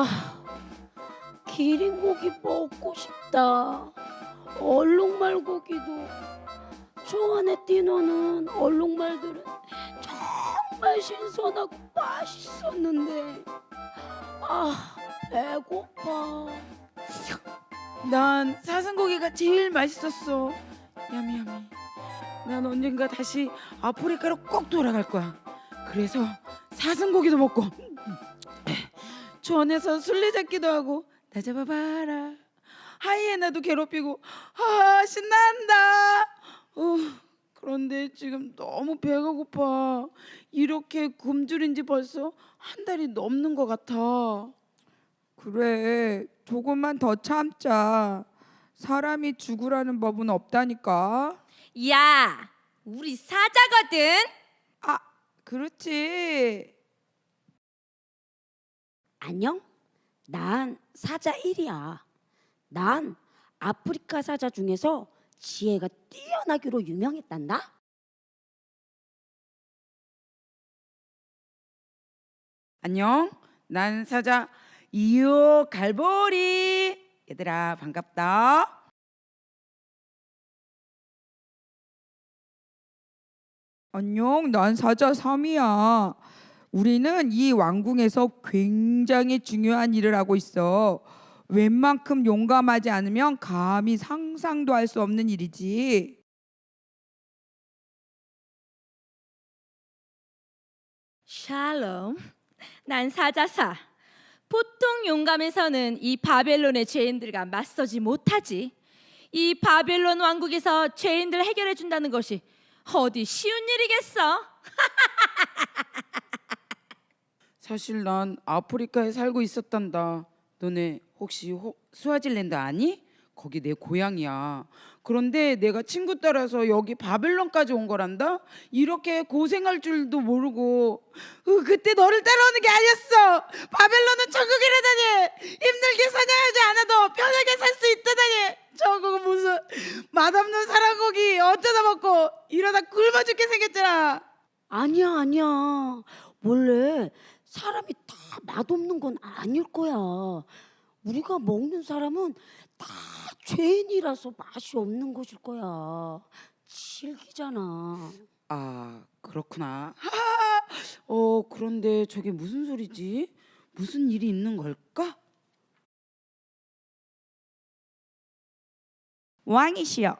아, 기린고기 먹고 싶다. 얼룩말고기도. 저 안에 띄노는 얼룩말들은 정말 신선하고 맛있었는데. 아, 배고파. 난 사슴고기가 제일 맛있었어. 야미야미. 난 언젠가 다시 아프리카로 꼭 돌아갈 거야. 그래서 사슴고기도 먹고 주원에서 술래잡기도 하고 나 잡아봐라. 하이에나도 괴롭히고 신난다. 그런데 지금 너무 배가 고파. 이렇게 굶주린 지 벌써 한 달이 넘는 것 같아. 그래, 조금만 더 참자. 사람이 죽으라는 법은 없다니까. 야, 우리 사자거든. 아, 그렇지. 안녕? 난 사자 1이야. 난 아프리카 사자 중에서 지혜가 뛰어나기로 유명했단다. 안녕. 난 사자 이오 갈보리. 얘들아 반갑다. 안녕, 난 사자 3이야. 우리는 이 왕궁에서 굉장히 중요한 일을 하고 있어. 웬만큼 용감하지 않으면 감히 상상도 할 수 없는 일이지. 샬롬. 난 사자사. 보통 용감해서는 이 바벨론의 죄인들과 맞서지 못하지. 이 바벨론 왕국에서 죄인들 해결해 준다는 것이 어디 쉬운 일이겠어? 사실 난 아프리카에 살고 있었단다. 너네 혹시 스와질랜드 아니? 거기 내 고향이야. 그런데 내가 친구 따라서 여기 바벨론까지 온 거란다. 이렇게 고생할 줄도 모르고 그때 너를 따라오는 게 아니었어. 바벨론은 천국이라다니. 힘들게 사냥하지 않아도 편하게 살 수 있다다니. 저거 무슨 맛없는 사람고기 어쩌다 먹고 이러다 굶어 죽게 생겼잖아. 아니야. 원래 사람이 다 맛없는 건 아닐 거야. 우리가 먹는 사람은 다 죄인이라서 맛이 없는 것일 거야. 질기잖아. 아, 그렇구나. 그런데 저게 무슨 소리지? 무슨 일이 있는 걸까? 왕이시여,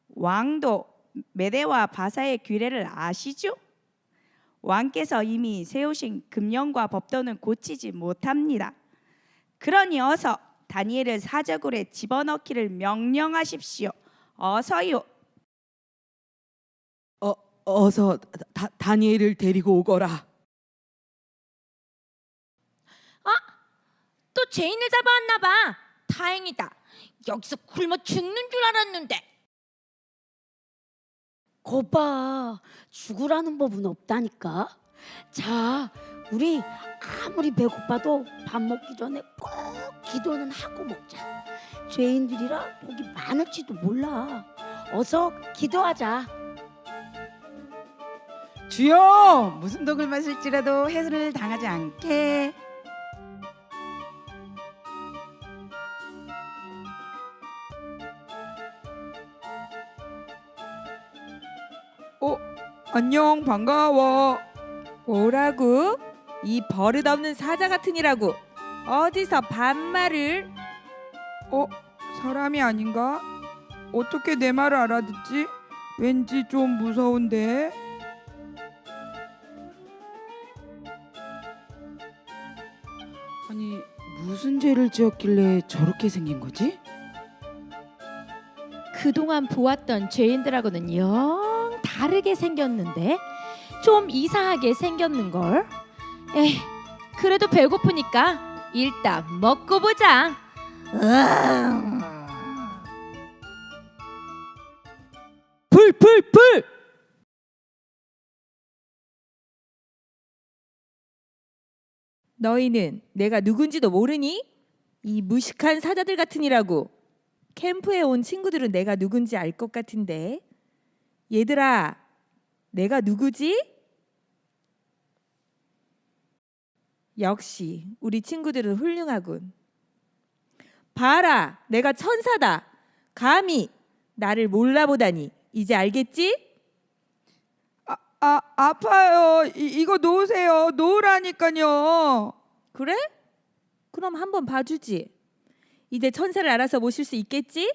왕도 메대와 바사의 규례를 아시죠? 왕께서 이미 세우신 금령과 법도는 고치지 못합니다. 그러니 어서 다니엘을 사저굴에 집어넣기를 명령하십시오. 어서요. 어서 다니엘을 데리고 오거라. 또 죄인을 잡아왔나 봐. 다행이다. 여기서 굶어 죽는 줄 알았는데. 거봐, 죽으라는 법은 없다니까. 자, 우리 아무리 배고파도 밥 먹기 전에 꼭 기도는 하고 먹자. 죄인들이라 복이 많을지도 몰라. 어서 기도하자. 주여, 무슨 독을 마실지라도 해를 당하지 않게. 안녕, 반가워. 뭐라고? 이 버릇없는 사자 같으니라고. 어디서 반말을? 사람이 아닌가? 어떻게 내 말을 알아듣지? 왠지 좀 무서운데. 아니, 무슨 죄를 지었길래 저렇게 생긴 거지? 그동안 보았던 죄인들하고는 영 다르게 생겼는데 좀 이상하게 생겼는걸. 에이, 그래도 배고프니까 일단 먹고 보자. 불! 너희는 내가 누군지도 모르니? 이 무식한 사자들 같으니라고. 캠프에 온 친구들은 내가 누군지 알 것 같은데. 얘들아, 내가 누구지? 역시 우리 친구들은 훌륭하군. 봐라, 내가 천사다. 감히 나를 몰라보다니. 이제 알겠지? 아파요. 이거 놓으세요. 놓으라니까요. 그래? 그럼 한번 봐주지. 이제 천사를 알아서 모실 수 있겠지?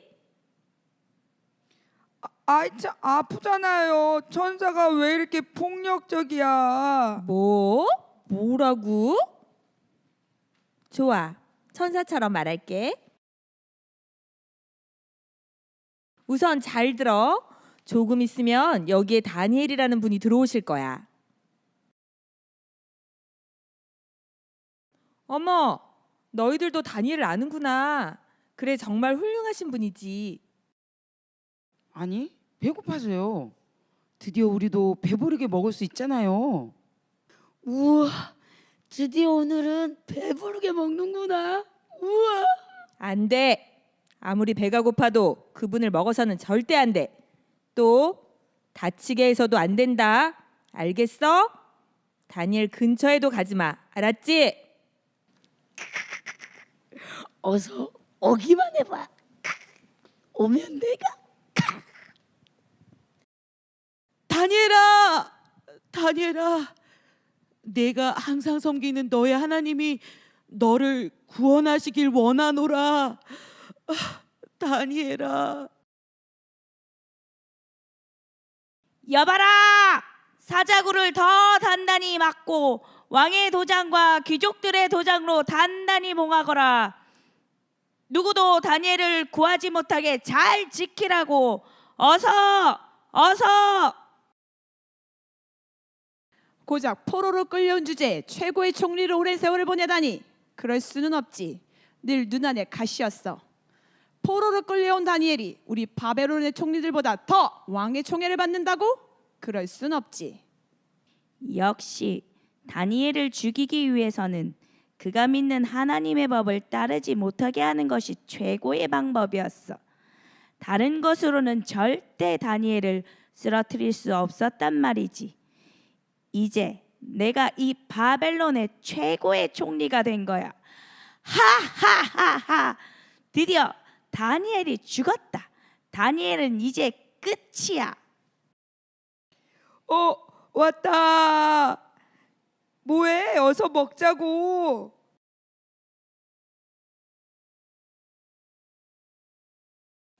아이 참 아프잖아요. 천사가 왜 이렇게 폭력적이야? 뭐? 뭐라고? 좋아. 천사처럼 말할게. 우선 잘 들어. 조금 있으면 여기에 다니엘이라는 분이 들어오실 거야. 어머, 너희들도 다니엘을 아는구나. 그래, 정말 훌륭하신 분이지. 아니, 배고파서요. 드디어 우리도 배부르게 먹을 수 있잖아요. 우와, 드디어 오늘은 배부르게 먹는구나. 우와. 안 돼. 아무리 배가 고파도 그분을 먹어서는 절대 안 돼. 또 다치게 해서도 안 된다. 알겠어? 다니엘 근처에도 가지 마. 알았지? 어서 오기만 해봐. 오면 내가. 다니엘아, 다니엘아, 내가 항상 섬기는 너의 하나님이 너를 구원하시길 원하노라. 다니엘아. 여봐라! 사자굴을 더 단단히 막고 왕의 도장과 귀족들의 도장으로 단단히 봉하거라. 누구도 다니엘을 구하지 못하게 잘 지키라고. 어서! 어서! 고작 포로로 끌려온 주제에 최고의 총리를 오랜 세월을 보내다니 그럴 수는 없지. 늘 눈안의 가시였어. 포로로 끌려온 다니엘이 우리 바벨론의 총리들보다 더 왕의 총애를 받는다고? 그럴 순 없지. 역시 다니엘을 죽이기 위해서는 그가 믿는 하나님의 법을 따르지 못하게 하는 것이 최고의 방법이었어. 다른 것으로는 절대 다니엘을 쓰러뜨릴 수 없었단 말이지. 이제 내가 이 바벨론의 최고의 총리가 된 거야. 하하하하! 드디어 다니엘이 죽었다. 다니엘은 이제 끝이야. 왔다. 뭐해? 어서 먹자고.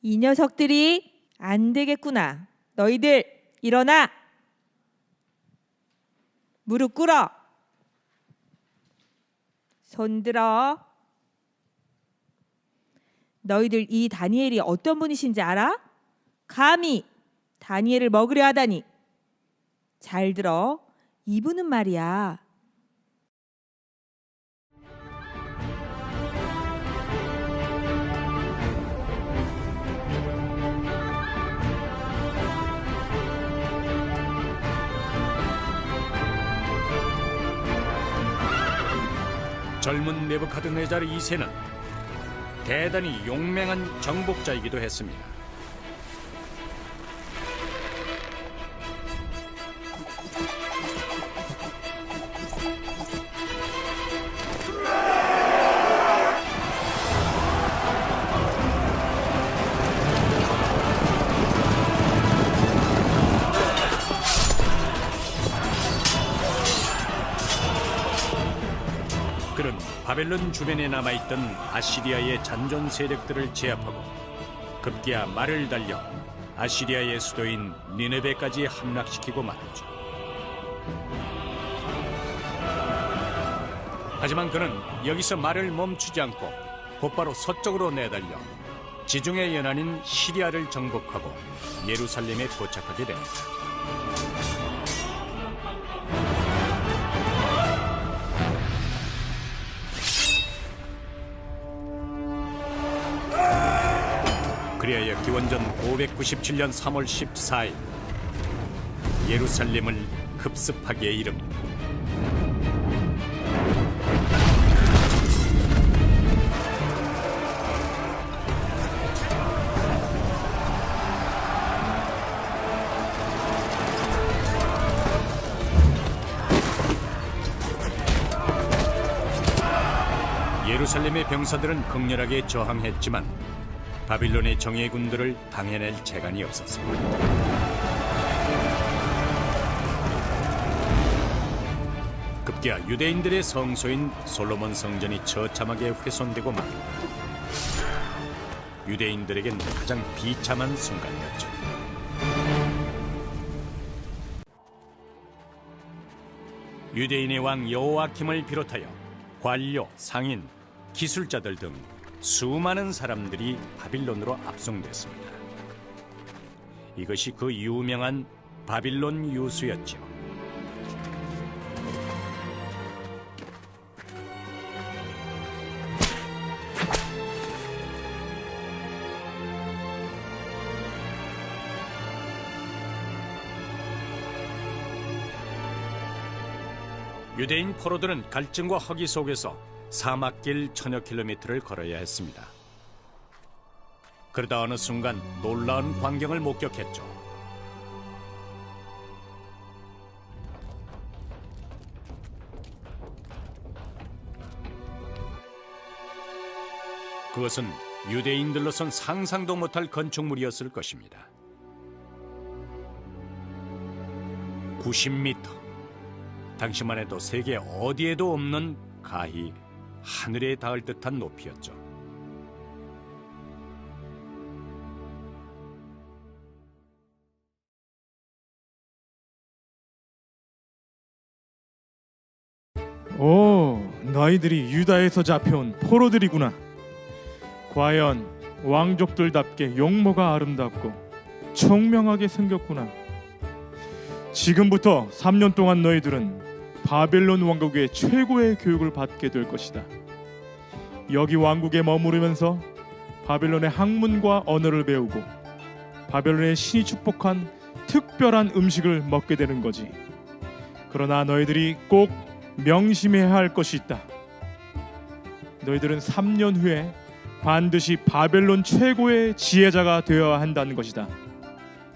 이 녀석들이 안 되겠구나. 너희들 일어나. 무릎 꿇어. 손 들어. 너희들 이 다니엘이 어떤 분이신지 알아? 감히 다니엘을 먹으려 하다니. 잘 들어. 이분은 말이야. 젊은 네부카드네자르 2세는 대단히 용맹한 정복자이기도 했습니다. 그는 바벨론 주변에 남아있던 아시리아의 잔존 세력들을 제압하고 급기야 말을 달려 아시리아의 수도인 니네베까지 함락시키고 말았죠. 하지만 그는 여기서 말을 멈추지 않고 곧바로 서쪽으로 내달려 지중해 연안인 시리아를 정복하고 예루살렘에 도착하게 됩니다. 그리하여 기원전 597년 3월 14일 예루살렘을 급습하기에 이릅니다. 예루살렘의 병사들은 극렬하게 저항했지만 바빌론의 정예군들을 당해낼 재간이 없었습니다. 급기야 유대인들의 성소인 솔로몬 성전이 처참하게 훼손되고 맙니다. 유대인들에겐 가장 비참한 순간이었죠. 유대인의 왕 여호아킴을 비롯하여 관료, 상인, 기술자들 등 수많은 사람들이 바빌론으로 압송됐습니다. 이것이 그 유명한 바빌론 유수였죠. 유대인 포로들은 갈증과 허기 속에서 사막길 천여 킬로미터를 걸어야 했습니다. 그러다 어느 순간 놀라운 광경을 목격했죠. 그것은 유대인들로선 상상도 못할 건축물이었을 것입니다. 90m. 당시만 해도 세계 어디에도 없는 가히 하늘에 닿을 듯한 높이였죠. 오, 너희들이 유다에서 잡혀온 포로들이구나. 과연 왕족들답게 용모가 아름답고 총명하게 생겼구나. 지금부터 3년 동안 너희들은 바벨론 왕국의 최고의 교육을 받게 될 것이다. 여기 왕국에 머무르면서 바벨론의 학문과 언어를 배우고 바벨론의 신이 축복한 특별한 음식을 먹게 되는 거지. 그러나 너희들이 꼭 명심해야 할 것이 있다. 너희들은 3년 후에 반드시 바벨론 최고의 지혜자가 되어야 한다는 것이다.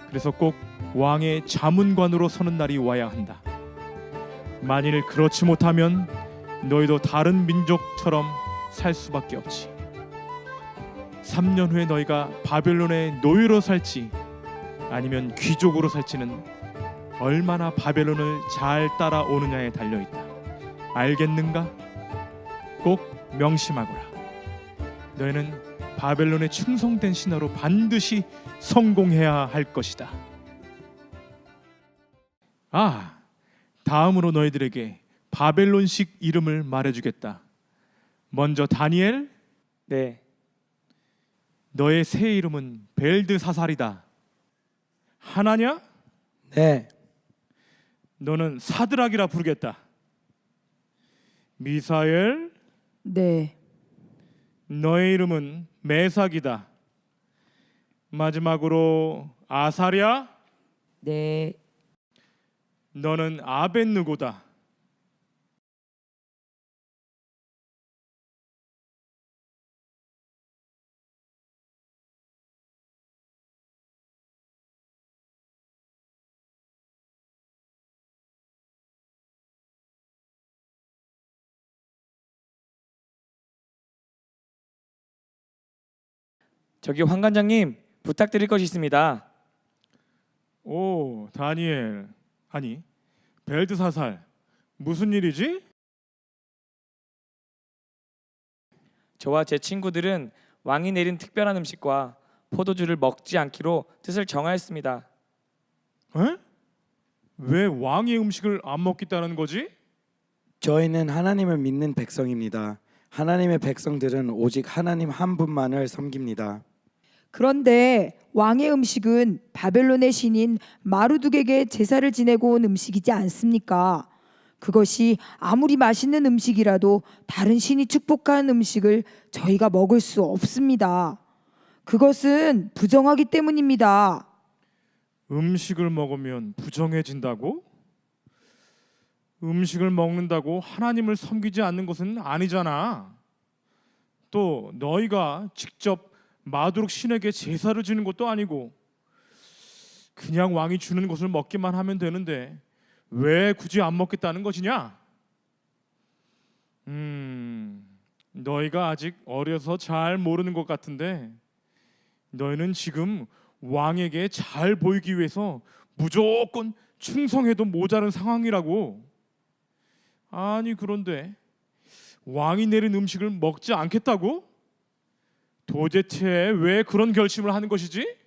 그래서 꼭 왕의 자문관으로 서는 날이 와야 한다. 만일 그렇지 못하면 너희도 다른 민족처럼 살 수밖에 없지. 3년 후에 너희가 바벨론의 노예로 살지 아니면 귀족으로 살지는 얼마나 바벨론을 잘 따라오느냐에 달려있다. 알겠는가? 꼭 명심하거라. 너희는 바벨론의 충성된 신하로 반드시 성공해야 할 것이다. 다음으로 너희들에게 바벨론식 이름을 말해주겠다. 먼저 다니엘. 네. 너의 새 이름은 벨드사살이다. 하나냐? 네. 너는 사드락이라 부르겠다. 미사엘. 네. 너의 이름은 메삭이다. 마지막으로 아사랴. 네. 너는 아벳느고다. 저기 황관장님, 부탁드릴 것이 있습니다. 오, 다니엘. 아니, 벨드사살. 무슨 일이지? 저와 제 친구들은 왕이 내린 특별한 음식과 포도주를 먹지 않기로 뜻을 정하였습니다. 에? 왜 왕의 음식을 안 먹겠다는 거지? 저희는 하나님을 믿는 백성입니다. 하나님의 백성들은 오직 하나님 한 분만을 섬깁니다. 그런데 왕의 음식은 바벨론의 신인 마루둑에게 제사를 지내고 온 음식이지 않습니까? 그것이 아무리 맛있는 음식이라도 다른 신이 축복한 음식을 저희가 먹을 수 없습니다. 그것은 부정하기 때문입니다. 음식을 먹으면 부정해진다고? 음식을 먹는다고 하나님을 섬기지 않는 것은 아니잖아. 또 너희가 직접 마두룩 신에게 제사를 지는 것도 아니고 그냥 왕이 주는 것을 먹기만 하면 되는데 왜 굳이 안 먹겠다는 것이냐? 너희가 아직 어려서 잘 모르는 것 같은데 너희는 지금 왕에게 잘 보이기 위해서 무조건 충성해도 모자른 상황이라고. 아니 그런데 왕이 내린 음식을 먹지 않겠다고? 도대체 왜 그런 결심을 하는 것이지?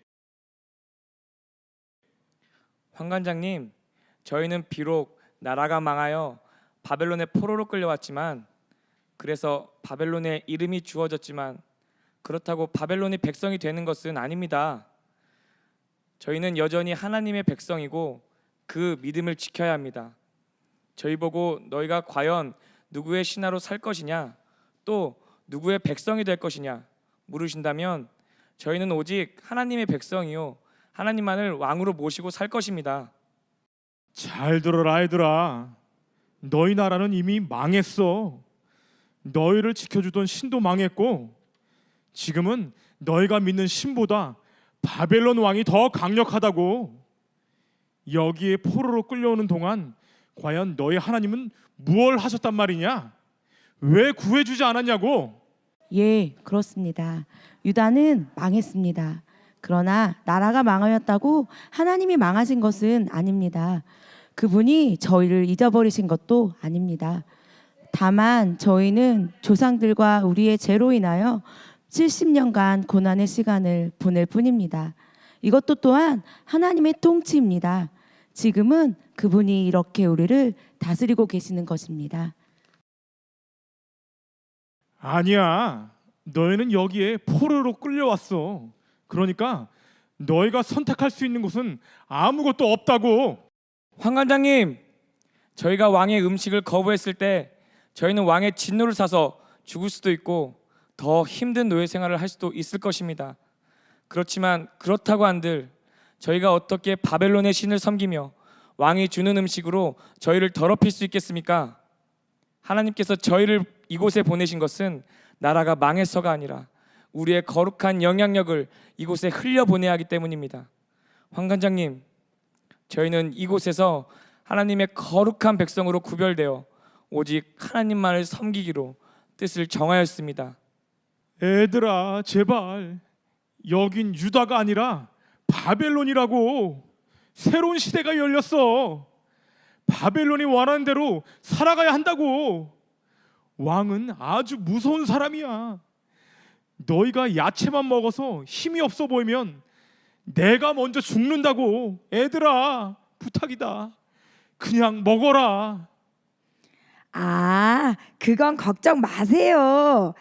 황관장님, 저희는 비록 나라가 망하여 바벨론의 포로로 끌려왔지만, 그래서 바벨론의 이름이 주어졌지만 그렇다고 바벨론이 백성이 되는 것은 아닙니다. 저희는 여전히 하나님의 백성이고 그 믿음을 지켜야 합니다. 저희 보고 너희가 과연 누구의 신하로 살 것이냐, 또 누구의 백성이 될 것이냐 물으신다면 저희는 오직 하나님의 백성이요 하나님만을 왕으로 모시고 살 것입니다. 잘 들어라 얘들아. 너희 나라는 이미 망했어. 너희를 지켜주던 신도 망했고 지금은 너희가 믿는 신보다 바벨론 왕이 더 강력하다고. 여기에 포로로 끌려오는 동안 과연 너희 하나님은 무엇을 하셨단 말이냐? 왜 구해주지 않았냐고? 예, 그렇습니다. 유다는 망했습니다. 그러나 나라가 망하였다고 하나님이 망하신 것은 아닙니다. 그분이 저희를 잊어버리신 것도 아닙니다. 다만 저희는 조상들과 우리의 죄로 인하여 70년간 고난의 시간을 보낼 뿐입니다. 이것도 또한 하나님의 통치입니다. 지금은 그분이 이렇게 우리를 다스리고 계시는 것입니다. 아니야. 너희는 여기에 포로로 끌려왔어. 그러니까 너희가 선택할 수 있는 곳은 아무것도 없다고. 황관장님, 저희가 왕의 음식을 거부했을 때 저희는 왕의 진노를 사서 죽을 수도 있고 더 힘든 노예 생활을 할 수도 있을 것입니다. 그렇지만 그렇다고 한들 저희가 어떻게 바벨론의 신을 섬기며 왕이 주는 음식으로 저희를 더럽힐 수 있겠습니까? 하나님께서 저희를 이곳에 보내신 것은 나라가 망해서가 아니라 우리의 거룩한 영향력을 이곳에 흘려보내야 하기 때문입니다. 황관장님, 저희는 이곳에서 하나님의 거룩한 백성으로 구별되어 오직 하나님만을 섬기기로 뜻을 정하였습니다. 애들아, 제발. 여긴 유다가 아니라 바벨론이라고. 새로운 시대가 열렸어. 바벨론이 원하는 대로 살아가야 한다고. 왕은 아주 무서운 사람이야. 너희가 야채만 먹어서 힘이 없어 보이면 내가 먼저 죽는다고. 애들아, 부탁이다. 그냥 먹어라. 아, 그건 걱정 마세요.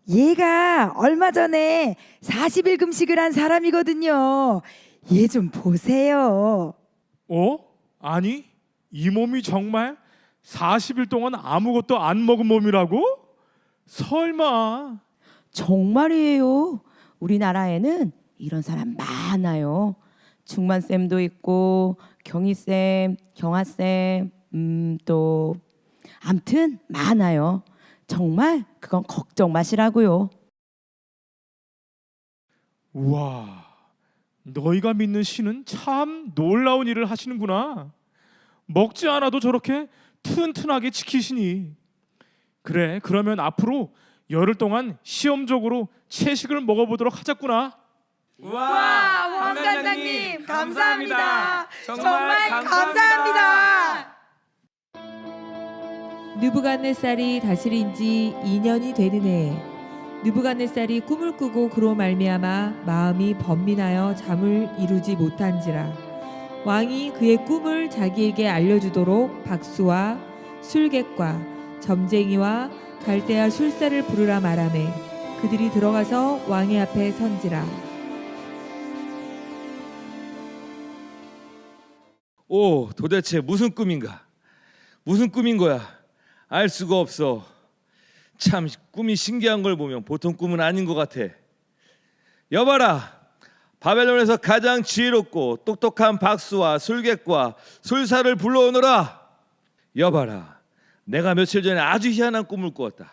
얘가 얼마 전에 40일 금식을 한 사람이거든요. 얘 좀 보세요. 어? 아니, 이 몸이 정말 40일 동안 아무것도 안 먹은 몸이라고? 설마. 정말이에요. 우리나라에는 이런 사람 많아요. 중만쌤도 있고 경희쌤, 경아쌤, 또 암튼 많아요. 정말 그건 걱정 마시라고요. 우와, 너희가 믿는 신은 참 놀라운 일을 하시는구나. 먹지 않아도 저렇게 튼튼하게 지키시니. 그래, 그러면 앞으로 열흘 동안 시험적으로 채식을 먹어보도록 하자꾸나. 우와, 황관장님 감사합니다. 정말 감사합니다. 느부갓네살이 다스린 지 2년이 되는 해에 느부갓네살이 꿈을 꾸고 그로 말미암아 마음이 번민하여 잠을 이루지 못한지라 왕이 그의 꿈을 자기에게 알려주도록 박수와 술객과 점쟁이와 갈대아 술사를 부르라 말하매 그들이 들어가서 왕의 앞에 선지라. 오, 도대체 무슨 꿈인가? 무슨 꿈인 거야? 알 수가 없어. 참 꿈이 신기한 걸 보면 보통 꿈은 아닌 것 같아. 여봐라, 바벨론에서 가장 지혜롭고 똑똑한 박수와 술객과 술사를 불러오너라. 여봐라, 내가 며칠 전에 아주 희한한 꿈을 꾸었다.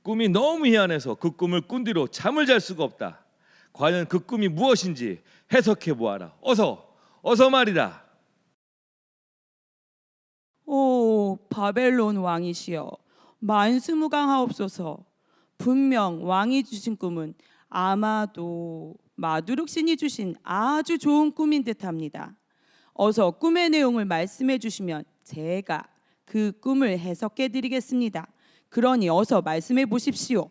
꿈이 너무 희한해서 그 꿈을 꾼 뒤로 잠을 잘 수가 없다. 과연 그 꿈이 무엇인지 해석해 보아라. 어서 말이다. 오, 바벨론 왕이시여, 만수무강하옵소서. 분명 왕이 주신 꿈은 아마도 마두룩 신이 주신 아주 좋은 꿈인 듯합니다. 어서 꿈의 내용을 말씀해 주시면 제가 그 꿈을 해석해 드리겠습니다. 그러니 어서 말씀해 보십시오.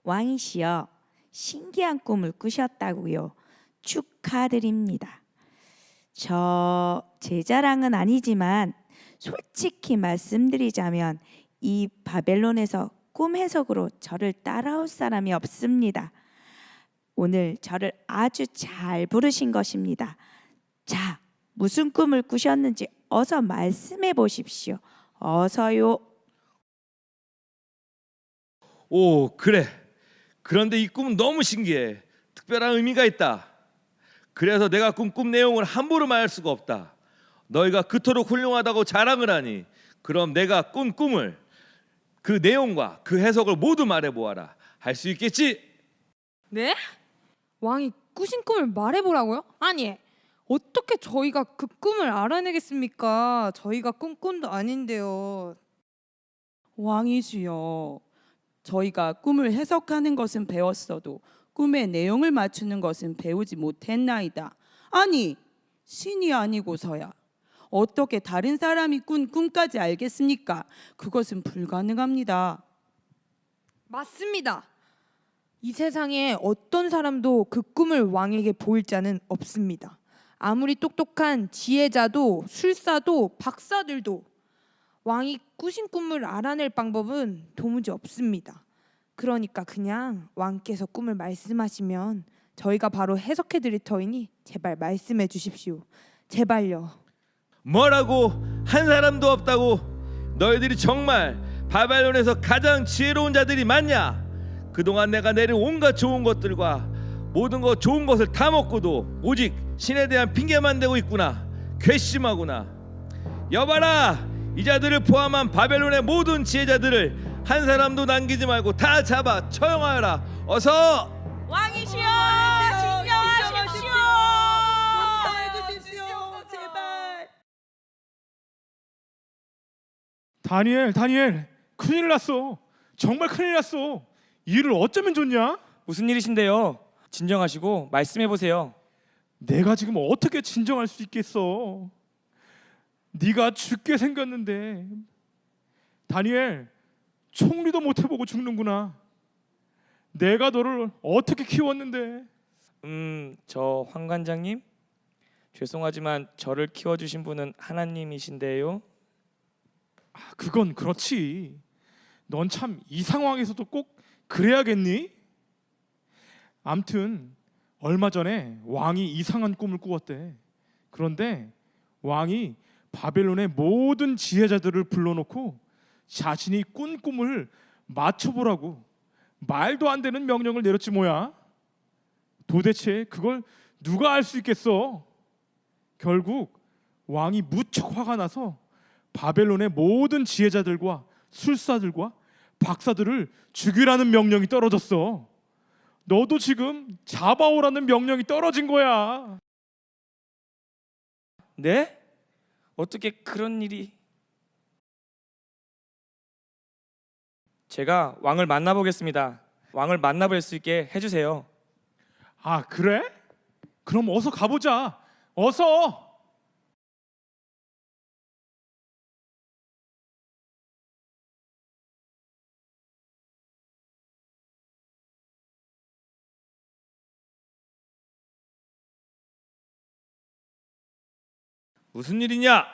왕이시여, 신기한 꿈을 꾸셨다고요. 축하드립니다. 제 자랑은 아니지만 솔직히 말씀드리자면 이 바벨론에서 꿈 해석으로 저를 따라올 사람이 없습니다. 오늘 저를 아주 잘 부르신 것입니다. 자, 무슨 꿈을 꾸셨는지 어서 말씀해 보십시오. 어서요. 오, 그래. 그런데 이 꿈은 너무 신기해. 특별한 의미가 있다. 그래서 내가 꿈 내용을 함부로 말할 수가 없다. 너희가 그토록 훌륭하다고 자랑을 하니 그럼 내가 꾼 꿈을 그 내용과 그 해석을 모두 말해보아라. 할 수 있겠지? 네? 왕이 꾸신 꿈을 말해보라고요? 아니, 어떻게 저희가 그 꿈을 알아내겠습니까? 저희가 꾼 꿈도 아닌데요. 왕이시여, 저희가 꿈을 해석하는 것은 배웠어도 꿈의 내용을 맞추는 것은 배우지 못했나이다. 아니, 신이 아니고서야 어떻게 다른 사람이 꾼 꿈까지 알겠습니까? 그것은 불가능합니다. 맞습니다. 이 세상에 어떤 사람도 그 꿈을 왕에게 보일 자는 없습니다. 아무리 똑똑한 지혜자도 술사도 박사들도 왕이 꾸신 꿈을 알아낼 방법은 도무지 없습니다. 그러니까 그냥 왕께서 꿈을 말씀하시면 저희가 바로 해석해 드릴 터이니 제발 말씀해 주십시오. 제발요. 뭐라고? 한 사람도 없다고? 너희들이 정말 바벨론에서 가장 지혜로운 자들이 맞냐? 그동안 내가 내린 온갖 좋은 것들과 모든 것 좋은 것을 다 먹고도 오직 신에 대한 핑계만 대고 있구나. 괘씸하구나. 여봐라, 이 자들을 포함한 바벨론의 모든 지혜자들을 한 사람도 남기지 말고 다 잡아 처형하여라. 어서. 왕이시여, 진정하십시오. 진정해 주십시오. 제발. 다니엘, 큰일 났어. 정말 큰일 났어. 일을 어쩌면 좋냐? 무슨 일이신데요? 진정하시고 말씀해 보세요. 내가 지금 어떻게 진정할 수 있겠어? 네가 죽게 생겼는데 다니엘, 총리도 못 해보고 죽는구나. 내가 너를 어떻게 키웠는데? 저 황관장님, 죄송하지만 저를 키워주신 분은 하나님이신데요. 그건 그렇지. 넌 참 이 상황에서도 꼭 그래야겠니? 암튼 얼마 전에 왕이 이상한 꿈을 꾸었대. 그런데 왕이 바벨론의 모든 지혜자들을 불러놓고 자신이 꾼 꿈을 맞춰보라고 말도 안 되는 명령을 내렸지 뭐야. 도대체 그걸 누가 알 수 있겠어? 결국 왕이 무척 화가 나서 바벨론의 모든 지혜자들과 술사들과 박사들을 죽이라는 명령이 떨어졌어. 너도 지금 잡아오라는 명령이 떨어진 거야. 네? 어떻게 그런 일이? 제가 왕을 만나보겠습니다. 왕을 만나볼 수 있게 해주세요. 아, 그래? 그럼 어서 가보자. 어서. 무슨 일이냐?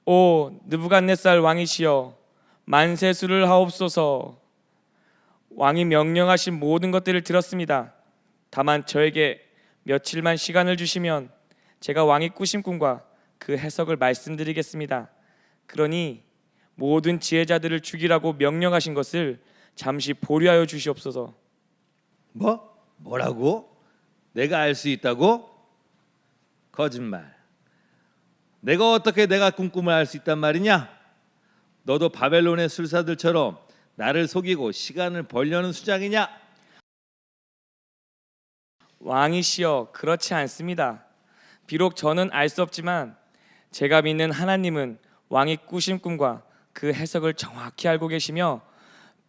오 느부갓네살 왕이시여, 만세수를 하옵소서. 왕이 명령하신 모든 것들을 들었습니다. 다만 저에게 며칠만 시간을 주시면 제가 왕이 꾸신 꿈과 그 해석을 말씀드리겠습니다. 그러니 모든 지혜자들을 죽이라고 명령하신 것을 잠시 보류하여 주시옵소서. 뭐라고? 내가 알 수 있다고? 거짓말. 내가 어떻게 내가 꾼 꿈을 알 수 있단 말이냐? 너도 바벨론의 술사들처럼 나를 속이고 시간을 벌려는 수작이냐? 왕이시여, 그렇지 않습니다. 비록 저는 알 수 없지만 제가 믿는 하나님은 왕이 꾸신 꿈과 그 해석을 정확히 알고 계시며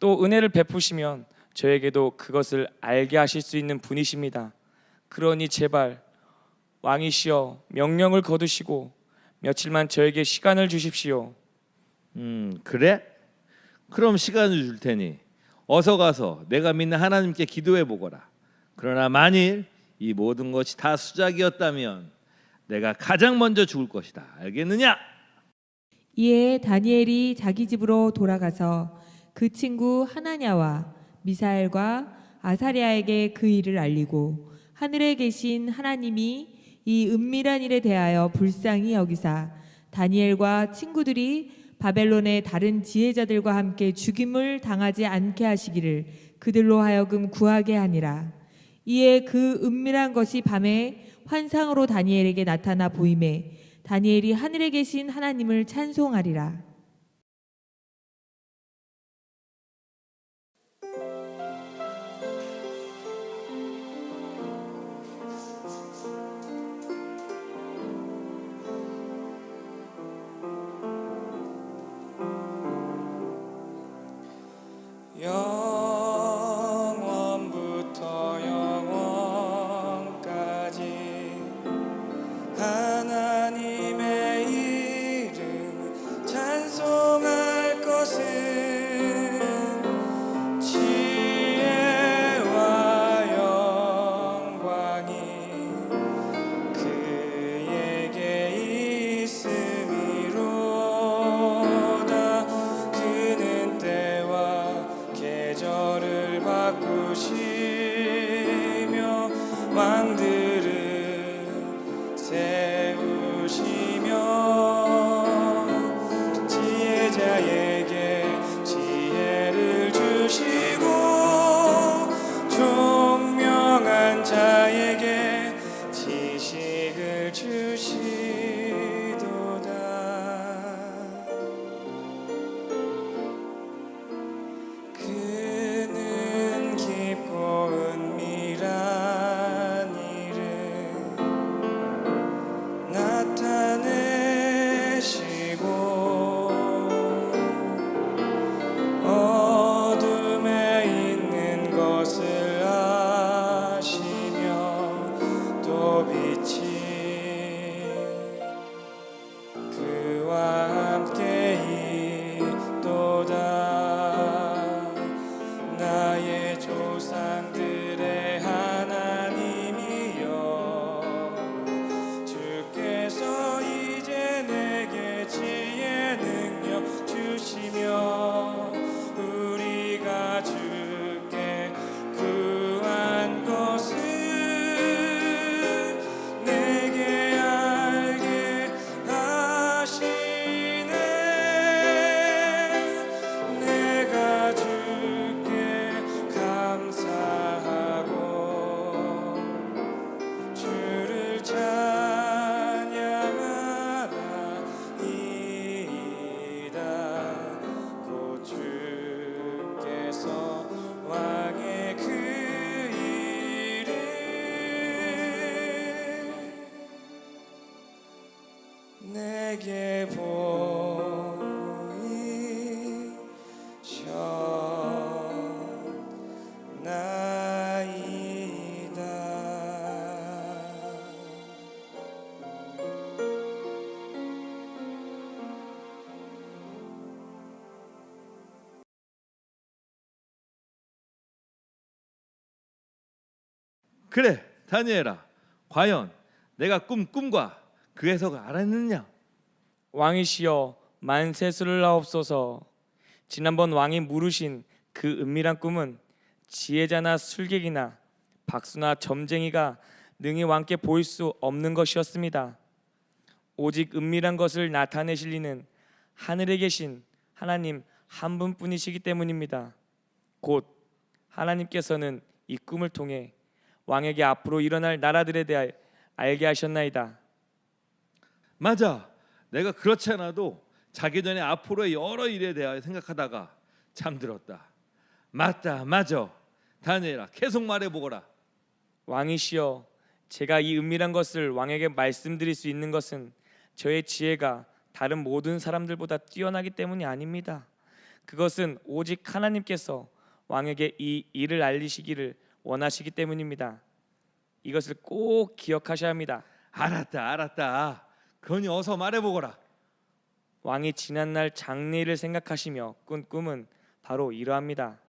또 은혜를 베푸시면 저에게도 그것을 알게 하실 수 있는 분이십니다. 그러니 제발 왕이시여 명령을 거두시고 며칠만 저에게 시간을 주십시오. 그래? 그럼 시간을 줄 테니 어서 가서 내가 믿는 하나님께 기도해 보거라. 그러나 만일 이 모든 것이 다 수작이었다면 내가 가장 먼저 죽을 것이다. 알겠느냐? 이에 다니엘이 자기 집으로 돌아가서 그 친구 하나냐와 미사엘과 아사랴에게 그 일을 알리고 하늘에 계신 하나님이 이 은밀한 일에 대하여 불쌍히 여기사 다니엘과 친구들이 바벨론의 다른 지혜자들과 함께 죽임을 당하지 않게 하시기를 그들로 하여금 구하게 하니라. 이에 그 은밀한 것이 밤에 환상으로 다니엘에게 나타나 보임에 다니엘이 하늘에 계신 하나님을 찬송하리라. 영원부터 영원까지 하나님의 이름 찬송할 것은 지혜와 영광이 그에게 있음이로다. 그는 때와 계절을 바꾸시며 왕들을 세우시며 지혜자에게 지혜를 주시고 총명한 자에게 지식을 주시도다. 그는 깊고 은밀한 일을 나타내시고 어둠에 있는 것을 아시며 또 빛이 그와 함께 있도다. 나의 조상들의 하나님이여 주께서 이제 내게 지혜 능력 주시며 우리가 주께 구한 것을 내게 알게 하시네. 내가 주께 감사하고 주를 찬양하나이다. 곧 주께서 왕의 그 일을 내게 보이셨나이다. 그래, 다니엘아. 과연 내가 꿈과 그 해석을 알았느냐? 왕이시여 만세수를 하옵소서. 지난번 왕이 물으신 그 은밀한 꿈은 지혜자나 술객이나 박수나 점쟁이가 능히 왕께 보일 수 없는 것이었습니다. 오직 은밀한 것을 나타내실 리는 하늘에 계신 하나님 한 분뿐이시기 때문입니다. 곧 하나님께서는 이 꿈을 통해 왕에게 앞으로 일어날 나라들에 대해 알게 하셨나이다. 맞아. 내가 그렇지 않아도 자기 전에 앞으로의 여러 일에 대하여 생각하다가 잠들었다. 맞다, 맞아. 다니엘아, 계속 말해보거라. 왕이시여, 제가 이 은밀한 것을 왕에게 말씀드릴 수 있는 것은 저의 지혜가 다른 모든 사람들보다 뛰어나기 때문이 아닙니다. 그것은 오직 하나님께서 왕에게 이 일을 알리시기를 원하시기 때문입니다. 이것을 꼭 기억하셔야 합니다. 알았다. 그러니 어서 말해보거라. 왕이 지난날 장례일을 생각하시며 꾼 꿈은 바로 이러합니다.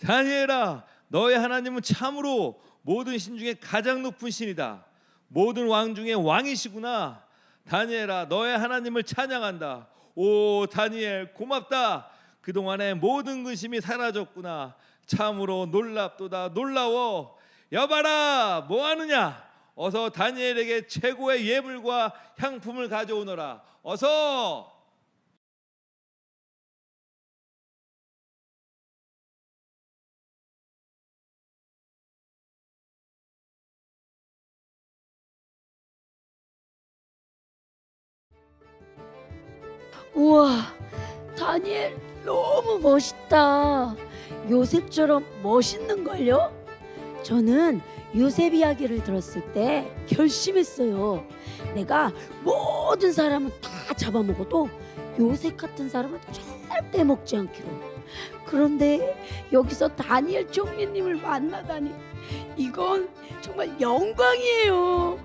다니엘아, 너의 하나님은 참으로 모든 신 중에 가장 높은 신이다. 모든 왕 중에 왕이시구나. 다니엘아, 너의 하나님을 찬양한다. 오 다니엘, 고맙다. 그동안의 모든 근심이 사라졌구나. 참으로 놀랍도다. 놀라워. 여봐라, 뭐하느냐? 어서 다니엘에게 최고의 예물과 향품을 가져오너라. 어서. 우와, 다니엘 너무 멋있다. 요셉처럼 멋있는 걸요. 저는 요셉 이야기를 들었을 때 결심했어요. 내가 모든 사람은 다 잡아먹어도 요셉 같은 사람은 절대 먹지 않기로. 그런데 여기서 다니엘 총리님을 만나다니 이건 정말 영광이에요.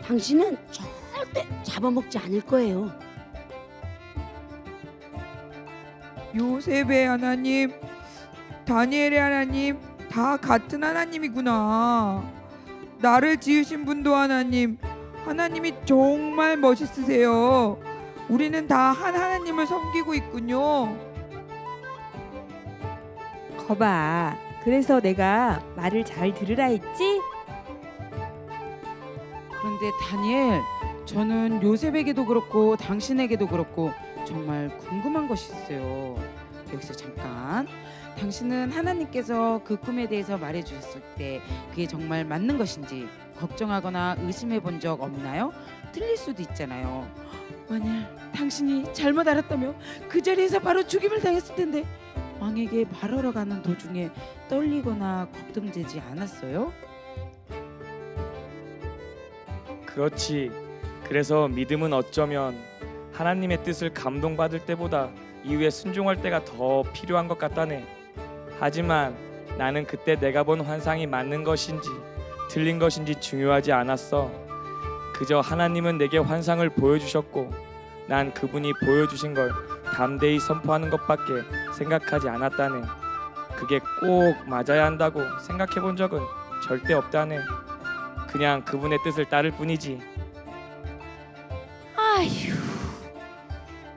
당신은 절대 잡아먹지 않을 거예요. 요셉의 하나님, 다니엘의 하나님 다 같은 하나님이구나. 나를 지으신 분도 하나님, 하나님이 정말 멋있으세요. 우리는 다 한 하나님을 섬기고 있군요. 거봐. 그래서 내가 말을 잘 들으라 했지? 그런데 다니엘, 저는 요셉에게도 그렇고 당신에게도 그렇고 정말 궁금한 것이 있어요. 여기서 잠깐. 당신은 하나님께서 그 꿈에 대해서 말해 주셨을 때 그게 정말 맞는 것인지 걱정하거나 의심해 본 적 없나요? 틀릴 수도 있잖아요. 만약 당신이 잘못 알았다면 그 자리에서 바로 죽임을 당했을 텐데 왕에게 말하러 가는 도중에 떨리거나 걱정되지 않았어요? 그렇지. 그래서 믿음은 어쩌면 하나님의 뜻을 감동받을 때보다 이후에 순종할 때가 더 필요한 것 같다네. 하지만 나는 그때 내가 본 환상이 맞는 것인지 틀린 것인지 중요하지 않았어. 그저 하나님은 내게 환상을 보여주셨고 난 그분이 보여주신 걸 담대히 선포하는 것밖에 생각하지 않았다네. 그게 꼭 맞아야 한다고 생각해 본 적은 절대 없다네. 그냥 그분의 뜻을 따를 뿐이지. 아휴,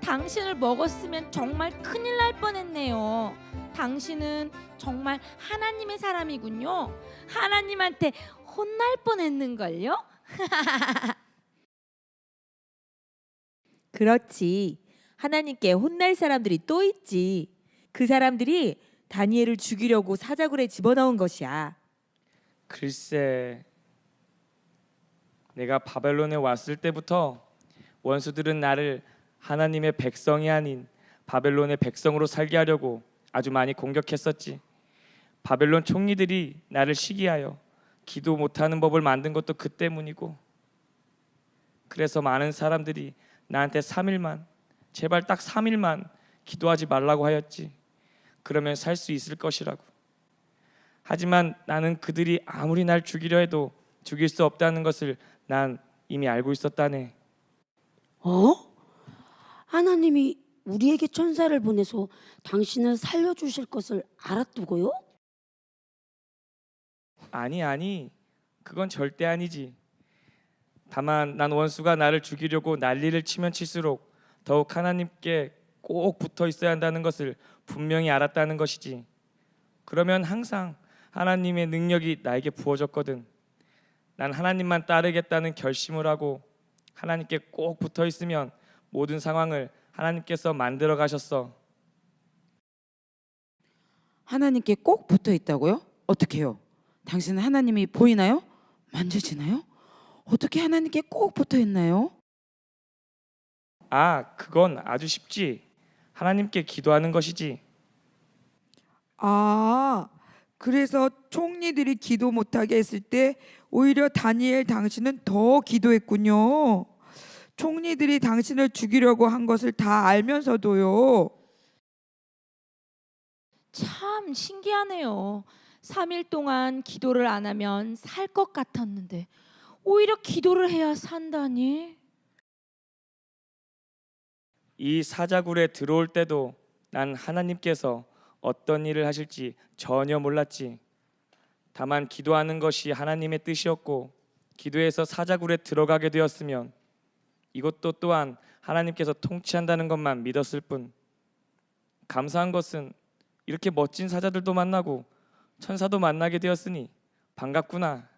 당신을 먹었으면 정말 큰일 날 뻔했네요. 당신은 정말 하나님의 사람이군요. 하나님한테 혼날 뻔했는걸요? 그렇지. 하나님께 혼날 사람들이 또 있지. 그 사람들이 다니엘을 죽이려고 사자굴에 집어넣은 것이야. 글쎄, 내가 바벨론에 왔을 때부터 원수들은 나를 하나님의 백성이 아닌 바벨론의 백성으로 살게 하려고 아주 많이 공격했었지. 바벨론 총리들이 나를 시기하여 기도 못하는 법을 만든 것도 그 때문이고, 그래서 많은 사람들이 나한테 3일만, 제발 딱 3일만 기도하지 말라고 하였지. 그러면 살 수 있을 것이라고. 하지만 나는 그들이 아무리 날 죽이려 해도 죽일 수 없다는 것을 난 이미 알고 있었다네. 하나님이 우리에게 천사를 보내서 당신을 살려주실 것을 알았다고요? 아니, 그건 절대 아니지. 다만 난 원수가 나를 죽이려고 난리를 치면 칠수록 더욱 하나님께 꼭 붙어 있어야 한다는 것을 분명히 알았다는 것이지. 그러면 항상 하나님의 능력이 나에게 부어졌거든. 난 하나님만 따르겠다는 결심을 하고 하나님께 꼭 붙어 있으면 모든 상황을 하나님께서 만들어 가셨어. 하나님께 꼭 붙어 있다고요? 어떻게요? 당신은 하나님이 보이나요? 만져지나요? 어떻게 하나님께 꼭 붙어 있나요? 그건 아주 쉽지. 하나님께 기도하는 것이지. 그래서 총리들이 기도 못하게 했을 때 오히려 다니엘 당신은 더 기도했군요. 총리들이 당신을 죽이려고 한 것을 다 알면서도요. 참 신기하네요. 3일 동안 기도를 안 하면 살 것 같았는데 오히려 기도를 해야 산다니. 이 사자굴에 들어올 때도 난 하나님께서 어떤 일을 하실지 전혀 몰랐지. 다만 기도하는 것이 하나님의 뜻이었고 기도해서 사자굴에 들어가게 되었으면 이것도 또한 하나님께서 통치한다는 것만 믿었을 뿐. 감사한 것은 이렇게 멋진 사자들도 만나고 천사도 만나게 되었으니 반갑구나.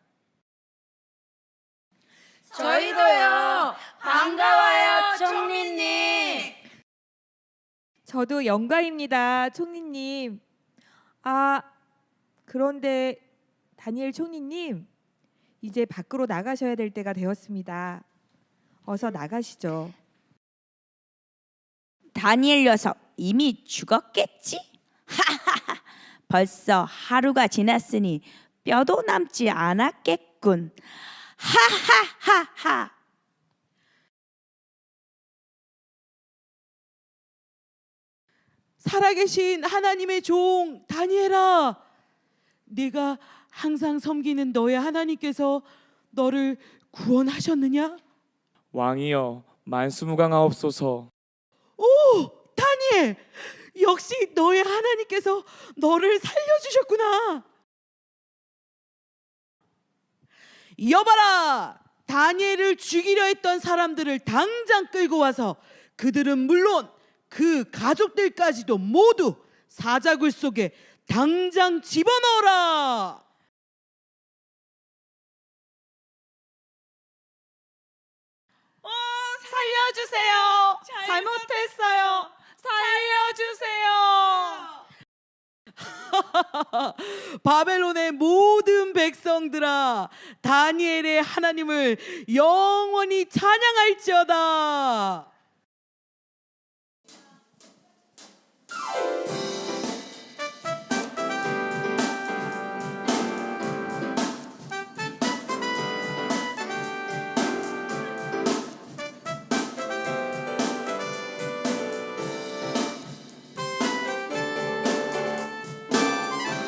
저희도요. 반가워요, 총리님. 저도 영광입니다, 총리님. 그런데 다니엘 총리님, 이제 밖으로 나가셔야 될 때가 되었습니다. 어서 나가시죠. 다니엘 녀석 이미 죽었겠지? 하하하. 벌써 하루가 지났으니 뼈도 남지 않았겠군. 하하하하. 살아계신 하나님의 종 다니엘아, 네가 항상 섬기는 너의 하나님께서 너를 구원하셨느냐? 왕이여 만수무강하옵소서. 오, 다니엘, 역시 너의 하나님께서 너를 살려주셨구나. 여봐라, 다니엘을 죽이려 했던 사람들을 당장 끌고 와서 그들은 물론 그 가족들까지도 모두 사자굴 속에 당장 집어넣어라. 살려주세요. 잘못했어요. 살려주세요. 바벨론의 모든 백성들아, 다니엘의 하나님을 영원히 찬양할지어다.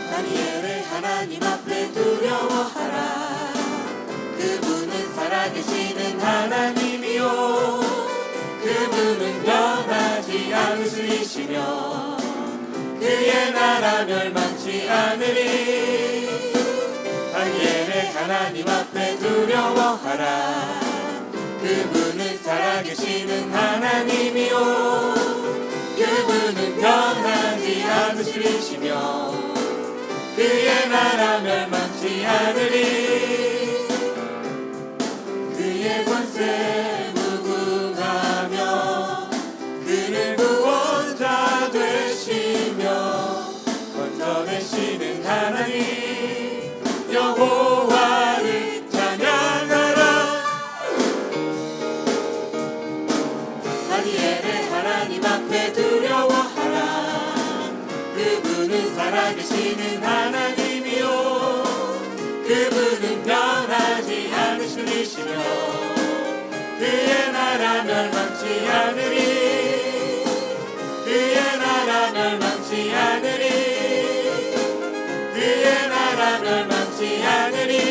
다니엘의 하나님 앞에 두려워하라. 그분은 살아계시는 하나님이요, 그분은 변하지 않으시며 그의 나라 멸망치 않으리. 다니엘의 하나님 앞에 두려워하라. 그분은 살아계시는 하나님이요, 그분은 변하지 않으시며 그의 나라 멸망치 않으리. 그의 권세 무궁하며 그는 구원자 되시며 건져내시는 하나님 여호와를 찬양하라. 다니엘의 하나님 앞에 두려워하라. 그분은 살아계시는 하나님이요, 그분은 변하지 않으시며 그의 나라 멸망치 않으리. 그의 나라 멸망치 않으리. 그의 나라 멸망치 않으리.